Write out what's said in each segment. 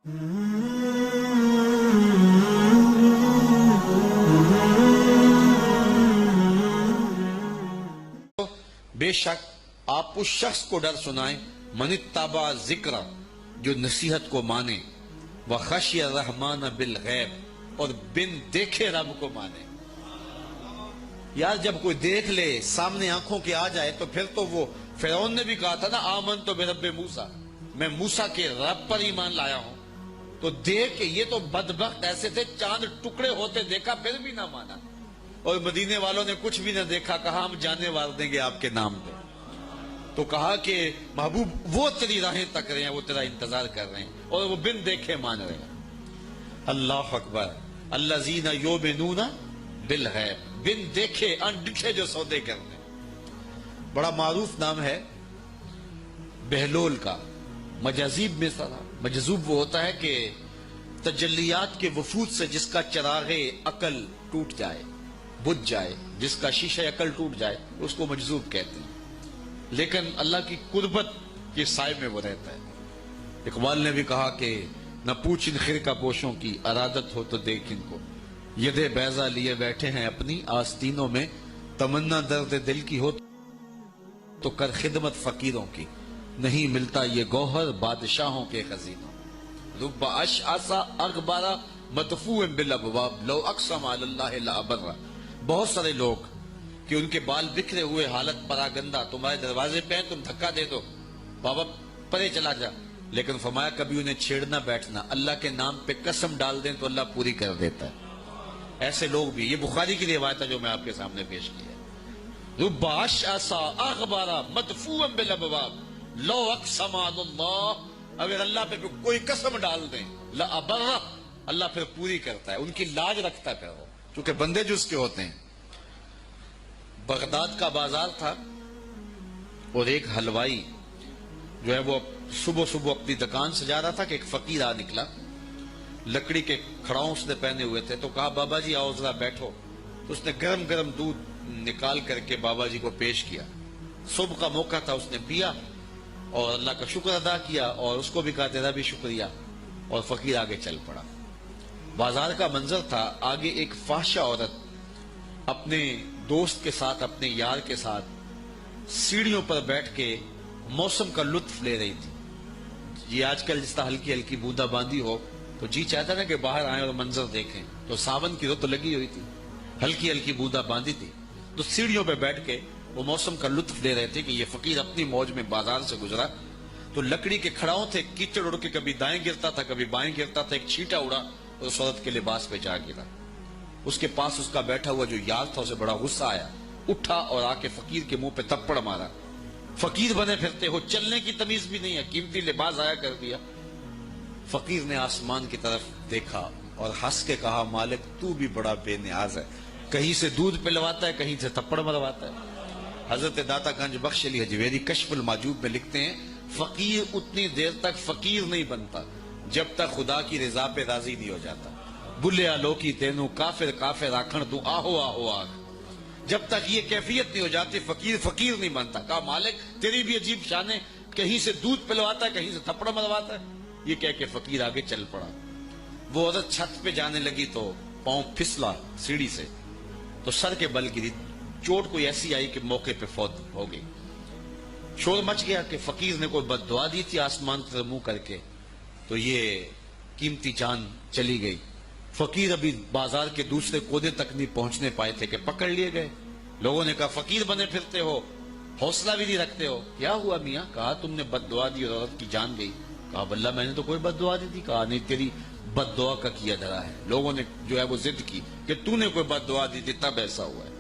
بے شک آپ اس شخص کو ڈر سنائیں من اتبع ذکر، جو نصیحت کو مانے، وخشی الرحمن بالغیب، اور بن دیکھے رب کو مانے۔ یار جب کوئی دیکھ لے، سامنے آنکھوں کے آ جائے، تو پھر تو وہ فرعون نے بھی کہا تھا نا آمنت برب موسیٰ، میں موسیٰ کے رب پر ایمان لایا ہوں۔ تو دیکھ کے یہ تو بدبخت ایسے تھے، چاند ٹکڑے ہوتے دیکھا پھر بھی نہ مانا، اور مدینے والوں نے کچھ بھی نہ دیکھا، کہا ہم جانے وار دیں گے آپ کے نام پہ۔ تو کہا کہ محبوب وہ تیری راہیں تک رہے ہیں، وہ تیرا انتظار کر رہے ہیں، اور وہ بن دیکھے مان رہے ہیں۔ اللہ اکبر، الذین یؤمنون بالغیب، بن دیکھے انڈکھے جو سودے کرتے ہیں۔ بڑا معروف نام ہے بہلول کا۔ مجاذیب میں مجذوب وہ ہوتا ہے کہ تجلیات کے وفود سے جس کا چراغ عقل ٹوٹ جائے، بجھ جائے، جس کا شیشہ عقل ٹوٹ جائے، اس کو مجذوب کہتے ہیں، لیکن اللہ کی قربت کے سائے میں وہ رہتا ہے۔ اقبال نے بھی کہا کہ نہ پوچھ ان خرقہ پوشوں کی، ارادت ہو تو دیکھ ان کو، ید بیضا لیے بیٹھے ہیں اپنی آستینوں میں، تمنا درد دل کی ہو تو کر خدمت فقیروں کی، نہیں ملتا یہ گوہر بادشاہوں کے خزینوں۔ رب اشعث اغبر مدفوع بالابواب لو اقسم علی اللہ لابر۔ بہت سارے لوگ کہ ان کے بال بکھرے ہوئے، حالت پراگندہ، تمہارے دروازے پہ ہیں، تم دھکا دے دو، بابا پرے چلا جا، لیکن فرمایا کبھی انہیں چھیڑنا بیٹھنا، اللہ کے نام پہ قسم ڈال دیں تو اللہ پوری کر دیتا ہے۔ ایسے لوگ بھی، یہ بخاری کی روایت ہے جو میں آپ کے سامنے پیش کی ہے۔ رب اشعث اغبر مدفوع بالابواب لو اقسم علی اللہ، اگر اللہ پہ کوئی قسم ڈال دیں، لابر، اللہ پھر پوری کرتا ہے، ان کی لاج رکھتا ہے پھر وہ، چونکہ بندے جو اس کے ہوتے ہیں۔ بغداد کا بازار تھا، اور ایک حلوائی جو ہے وہ صبح صبح اپنی دکان سجا رہا تھا کہ ایک فقیر آ نکلا، لکڑی کے کھڑاؤں اس نے پہنے ہوئے تھے، تو کہا بابا جی آؤ ذرا بیٹھو۔ تو اس نے گرم گرم دودھ نکال کر کے بابا جی کو پیش کیا۔ صبح کا موقع تھا، اس نے پیا اور اللہ کا شکر ادا کیا، اور اس کو بھی کہا تیرا بھی شکریہ، اور فقیر آگے چل پڑا۔ بازار کا منظر تھا، آگے ایک فاحشہ عورت اپنے دوست کے ساتھ، اپنے یار کے ساتھ سیڑھیوں پر بیٹھ کے موسم کا لطف لے رہی تھی۔ یہ آج کل جس طرح ہلکی ہلکی بوندا باندی ہو تو جی چاہتا نا کہ باہر آئیں اور منظر دیکھیں، تو ساون کی رت لگی ہوئی تھی، ہلکی ہلکی بوندا باندی تھی، تو سیڑھیوں پہ بیٹھ کے وہ موسم کا لطف لے رہے تھے کہ یہ فقیر اپنی موج میں بازار سے گزرا، تو لکڑی کے کھڑاؤں تھے، کیچڑ اڑ کے کبھی دائیں گرتا تھا کبھی بائیں گرتا تھا، ایک چھینٹا اڑا اور اس عورت کے لباس پہ جا گرا۔ اس کے پاس اس کا بیٹھا ہوا جو یار تھا، اسے بڑا غصہ آیا، اٹھا اور آ کے فقیر کے منہ پہ تھپڑ مارا۔ فقیر بنے پھرتے ہو، چلنے کی تمیز بھی نہیں ہے، قیمتی لباس آیا کر دیا۔ فقیر نے آسمان کی طرف دیکھا اور ہنس کے کہا مالک تو بھی بڑا بے نیاز ہے، کہیں سے دودھ پلواتا ہے کہیں سے تھپڑ مرواتا ہے۔ حضرت داتا گنج بخش علی حجویری کشف المعجوب میں لکھتے ہیں فقیر اتنی دیر تک فقیر نہیں بنتا جب تک خدا کی رضا پہ راضی نہیں ہو جاتا۔ بلے آلو کی تینوں کافر کافر آکھن تو آہو آہو آگ، جب تک یہ کیفیت نہیں ہو جاتی فقیر فقیر نہیں بنتا۔ کہا مالک تیری بھی عجیب شان ہے، کہیں سے دودھ پلواتا ہے کہیں سے تھپڑ مرواتا ہے۔ یہ کہہ کے فقیر آگے چل پڑا۔ وہ عورت چھت پہ جانے لگی تو پاؤں پھسلا سیڑھی سے تو سر کے بل گری، چوٹ کوئی ایسی آئی کہ موقع پہ فوت ہو گئی۔ شور مچ گیا کہ فقیر نے کوئی بد دعا دی تھی آسمان کی طرف منہ کر کے، تو یہ قیمتی جان چلی گئی۔ فقیر ابھی بازار کے دوسرے کونے تک نہیں پہنچنے پائے تھے کہ پکڑ لیے گئے۔ لوگوں نے کہا فقیر بنے پھرتے ہو، حوصلہ بھی نہیں رکھتے ہو، کیا ہوا میاں؟ کہا تم نے بد دعا دی اور عورت کی جان گئی۔ کہا واللہ میں نے تو کوئی بد دعا نہیں دی۔ کہا نہیں، تیری بد دعا کا کیا دھرا ہے، لوگوں نے جو ہے وہ ضد کی کہ تو نے کوئی بد دعا دی تھی تب ایسا ہوا ہے۔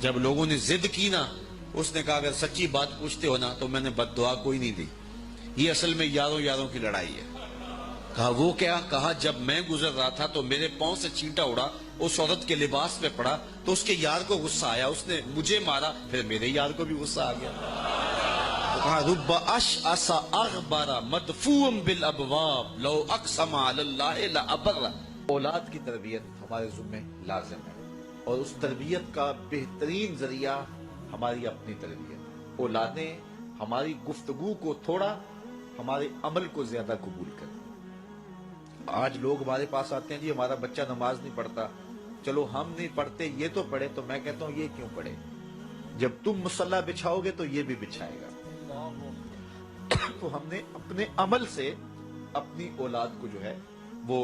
جب لوگوں نے ضد کی نا، اس نے کہا اگر سچی بات پوچھتے ہو نا تو میں نے بد دعا کوئی نہیں دی، یہ اصل میں یاروں یاروں کی لڑائی ہے۔ کہا وہ کیا؟ کہا جب میں گزر رہا تھا تو میرے پاؤں سے چینٹا اڑا، اس عورت کے لباس پہ پڑا تو اس کے یار کو غصہ آیا، اس نے مجھے مارا، پھر میرے یار کو بھی غصہ آ گیا۔ تو کہا رب اشعث اغبر مدفوع بالابواب لو اقسم علی اللہ لابر۔ اولاد کی تربیت ہمارے ذمہ لازم ہے، اور اس تربیت کا بہترین ذریعہ ہماری اپنی تربیت۔ اولادیں ہماری گفتگو کو تھوڑا، ہمارے عمل کو زیادہ قبول کریں۔ آج لوگ ہمارے پاس آتے ہیں جی ہمارا بچہ نماز نہیں پڑھتا، چلو ہم نہیں پڑھتے یہ تو پڑھے، تو میں کہتا ہوں یہ کیوں پڑھے؟ جب تم مصلی بچھاؤ گے تو یہ بھی بچھائے گا۔ تو ہم نے اپنے عمل سے اپنی اولاد کو جو ہے وہ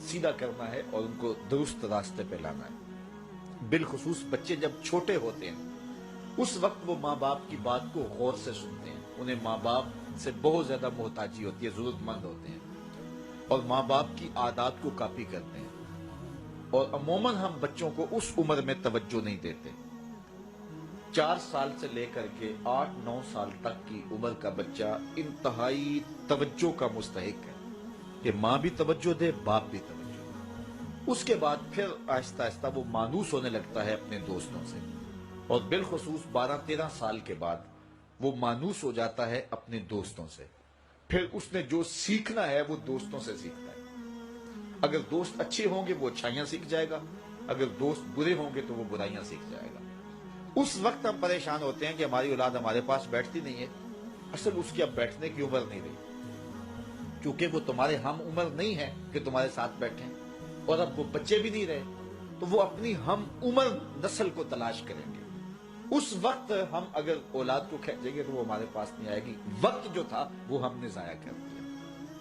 سیدھا کرنا ہے اور ان کو درست راستے پہ لانا ہے۔ بالخصوص بچے جب چھوٹے ہوتے ہیں اس وقت وہ ماں باپ کی بات کو غور سے سنتے ہیں، انہیں ماں باپ سے بہت زیادہ محتاجی ہوتی ہے، ضرورت مند ہوتے ہیں اور ماں باپ کی عادات کو کاپی کرتے ہیں، اور عموماً ہم بچوں کو اس عمر میں توجہ نہیں دیتے۔ 4 سال سے لے کر کے 8-9 سال تک کی عمر کا بچہ انتہائی توجہ کا مستحق ہے کہ ماں بھی توجہ دے، باپ بھی توجہ دے۔ اس کے بعد پھر آہستہ آہستہ وہ مانوس ہونے لگتا ہے اپنے دوستوں سے، اور بالخصوص 12-13 سال کے بعد وہ مانوس ہو جاتا ہے اپنے دوستوں سے۔ پھر اس نے جو سیکھنا ہے وہ دوستوں سے سیکھتا ہے۔ اگر دوست اچھے ہوں گے وہ اچھائیاں سیکھ جائے گا، اگر دوست برے ہوں گے تو وہ برائیاں سیکھ جائے گا۔ اس وقت ہم پریشان ہوتے ہیں کہ ہماری اولاد ہمارے پاس بیٹھتی نہیں ہے۔ اصل اس کی اب بیٹھنے کی عمر نہیں رہی، کیونکہ وہ تمہارے ہم عمر نہیں ہے کہ تمہارے ساتھ بیٹھیں، اور اب وہ بچے بھی نہیں رہے تو وہ اپنی ہم عمر نسل کو تلاش کریں گے۔ اس وقت ہم اگر اولاد کو کھینچیں گے تو وہ ہمارے پاس نہیں آئے گی۔ وقت جو تھا وہ ہم نے ضائع کر دیا۔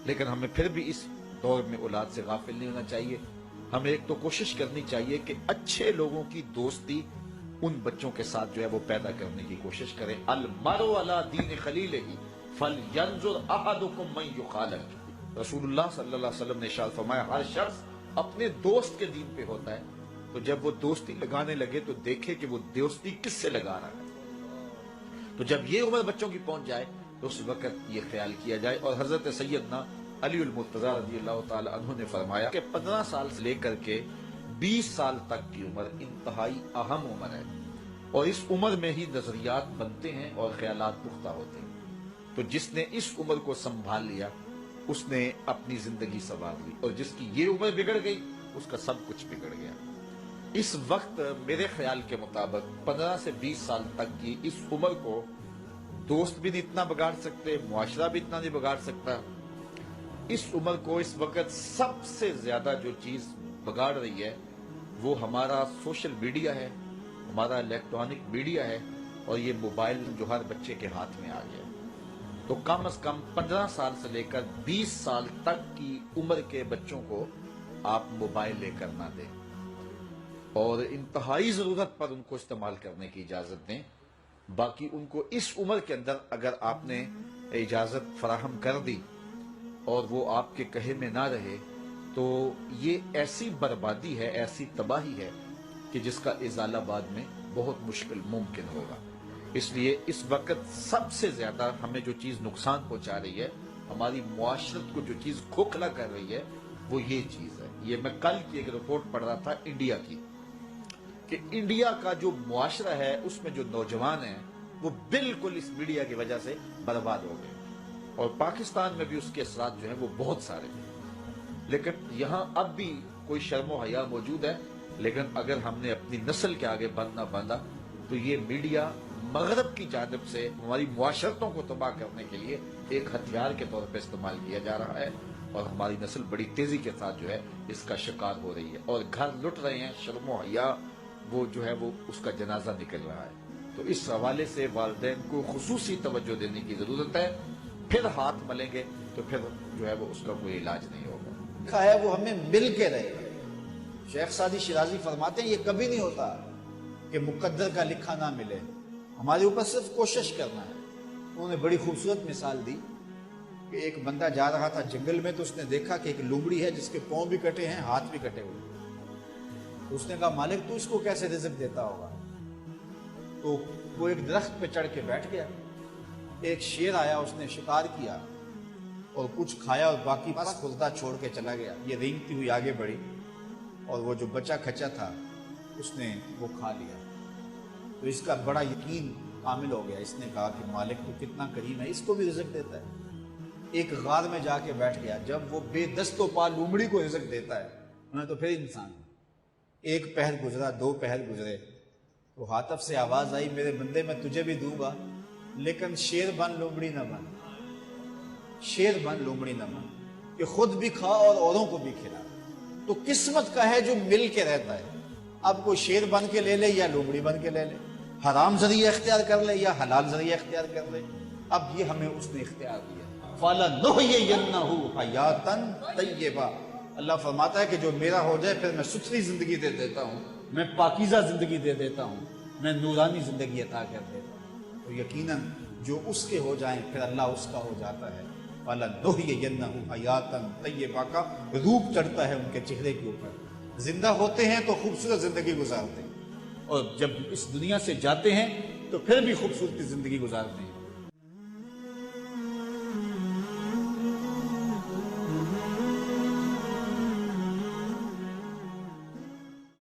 لیکن ہمیں پھر بھی اس دور میں اولاد سے غافل نہیں ہونا چاہیے۔ ہمیں ایک تو کوشش کرنی چاہیے کہ اچھے لوگوں کی دوستی ان بچوں کے ساتھ جو ہے وہ پیدا کرنے کی کوشش کریں۔ المرء علی دین خلیلہ فلینظر احدکم من یخالط۔ رسول اللہ صلی اللہ علیہ وسلم نے ارشاد فرمایا ہر شخص اپنے دوست کے دین پہ ہوتا ہے، تو جب وہ دوستی لگانے لگے تو دیکھے کہ وہ دوستی کس سے لگا رہا ہے۔ تو جب یہ عمر بچوں کی پہنچ جائے تو اس وقت یہ خیال کیا جائے۔ اور حضرت سیدنا علی المرتضی رضی اللہ تعالی عنہ نے فرمایا کہ 15 سال سے لے کر کے 20 سال تک کی عمر انتہائی اہم عمر ہے، اور اس عمر میں ہی نظریات بنتے ہیں اور خیالات پختہ ہوتے ہیں۔ تو جس نے اس عمر کو سنبھال لیا اس نے اپنی زندگی سنوار لی، اور جس کی یہ عمر بگڑ گئی اس کا سب کچھ بگڑ گیا۔ اس وقت میرے خیال کے مطابق 15 سے 20 سال تک کی اس عمر کو دوست بھی نہیں اتنا بگاڑ سکتے، معاشرہ بھی اتنا نہیں بگاڑ سکتا۔ اس عمر کو اس وقت سب سے زیادہ جو چیز بگاڑ رہی ہے وہ ہمارا سوشل میڈیا ہے، ہمارا الیکٹرانک میڈیا ہے، اور یہ موبائل جو ہر بچے کے ہاتھ میں آ گیا۔ تو کم از کم 15 سال سے لے کر 20 سال تک کی عمر کے بچوں کو آپ موبائل لے کر نہ دیں، اور انتہائی ضرورت پر ان کو استعمال کرنے کی اجازت دیں۔ باقی ان کو اس عمر کے اندر اگر آپ نے اجازت فراہم کر دی اور وہ آپ کے کہے میں نہ رہے تو یہ ایسی بربادی ہے، ایسی تباہی ہے کہ جس کا ازالہ بعد میں بہت مشکل ممکن ہوگا۔ اس لیے اس وقت سب سے زیادہ ہمیں جو چیز نقصان پہنچا رہی ہے، ہماری معاشرت کو جو چیز کھوکھلا کر رہی ہے وہ یہ چیز ہے۔ یہ میں کل کی ایک رپورٹ پڑھ رہا تھا انڈیا کی، کہ انڈیا کا جو معاشرہ ہے اس میں جو نوجوان ہیں وہ بالکل اس میڈیا کی وجہ سے برباد ہو گئے، اور پاکستان میں بھی اس کے اثرات جو ہیں وہ بہت سارے ہیں۔ لیکن یہاں اب بھی کوئی شرم و حیا موجود ہے، لیکن اگر ہم نے اپنی نسل کے آگے بند نہ باندھا تو یہ میڈیا مغرب کی جانب سے ہماری معاشرتوں کو تباہ کرنے کے لیے ایک ہتھیار کے طور پہ استعمال کیا جا رہا ہے، اور ہماری نسل بڑی تیزی کے ساتھ جو ہے اس کا شکار ہو رہی ہے، اور گھر لٹ رہے ہیں، شرم و حیا وہ جو ہے وہ اس کا جنازہ نکل رہا ہے۔ تو اس حوالے سے والدین کو خصوصی توجہ دینے کی ضرورت ہے۔ پھر ہاتھ ملیں گے تو پھر جو ہے وہ اس کا کوئی علاج نہیں ہوگا۔ لکھا ہے وہ ہمیں مل کے رہے گا۔ شیخ سعدی شیرازی فرماتے ہیں یہ کبھی نہیں ہوتا کہ مقدر کا لکھا نہ ملے، ہمارے اوپر صرف کوشش کرنا ہے۔ انہوں نے بڑی خوبصورت مثال دی کہ ایک بندہ جا رہا تھا جنگل میں، تو اس نے دیکھا کہ ایک لومڑی ہے جس کے پاؤں بھی کٹے ہیں، ہاتھ بھی کٹے ہوئے۔ تو اس نے کہا مالک تو اس کو کیسے رزق دیتا ہوگا؟ تو وہ ایک درخت پہ چڑھ کے بیٹھ گیا۔ ایک شیر آیا، اس نے شکار کیا اور کچھ کھایا اور باقی بس خوردہ چھوڑ کے چلا گیا۔ یہ رینگتی ہوئی آگے بڑھی اور وہ جو بچہ کھچا تھا اس نے وہ کھا لیا۔ تو اس کا بڑا یقین کامل ہو گیا۔ اس نے کہا کہ مالک تو کتنا کریم ہے، اس کو بھی رزق دیتا ہے۔ ایک غار میں جا کے بیٹھ گیا۔ جب وہ بے دست و پا لومڑی کو رزق دیتا ہے انہیں تو پھر انسان، ایک پہر گزرا، 2 پہر گزرے، تو ہاتف سے آواز آئی میرے بندے میں تجھے بھی دوں گا، لیکن شیر بن لومڑی نہ بن، شیر بن لومڑی نہ بن۔ کہ خود بھی کھا اور اوروں کو بھی کھلا۔ تو قسمت کا ہے جو مل کے رہتا ہے، اب کوئی شیر بن کے لے لے یا لومڑی بن کے لے لے، حرام ذریعہ اختیار کر لے یا حلال ذریعہ اختیار کر لے، اب یہ ہمیں اس نے اختیار دیا۔ فَلَنُحْيِيَنَّهُ حَيَاتًا طَيِّبَةً، اللہ فرماتا ہے کہ جو میرا ہو جائے پھر میں ستھری زندگی دے دیتا ہوں، میں پاکیزہ زندگی دے دیتا ہوں، میں نورانی زندگی عطا کر دیتا ہوں۔ تو یقیناً جو اس کے ہو جائیں پھر اللہ اس کا ہو جاتا ہے۔ فَلَنُحْيِيَنَّهُ حَيَاتًا طَيِّبَةً کا روپ چڑھتا ہے ان کے چہرے کے اوپر، زندہ ہوتے ہیں تو خوبصورت زندگی گزارتے ہیں، اور جب اس دنیا سے جاتے ہیں تو پھر بھی خوبصورت زندگی گزارتے ہیں۔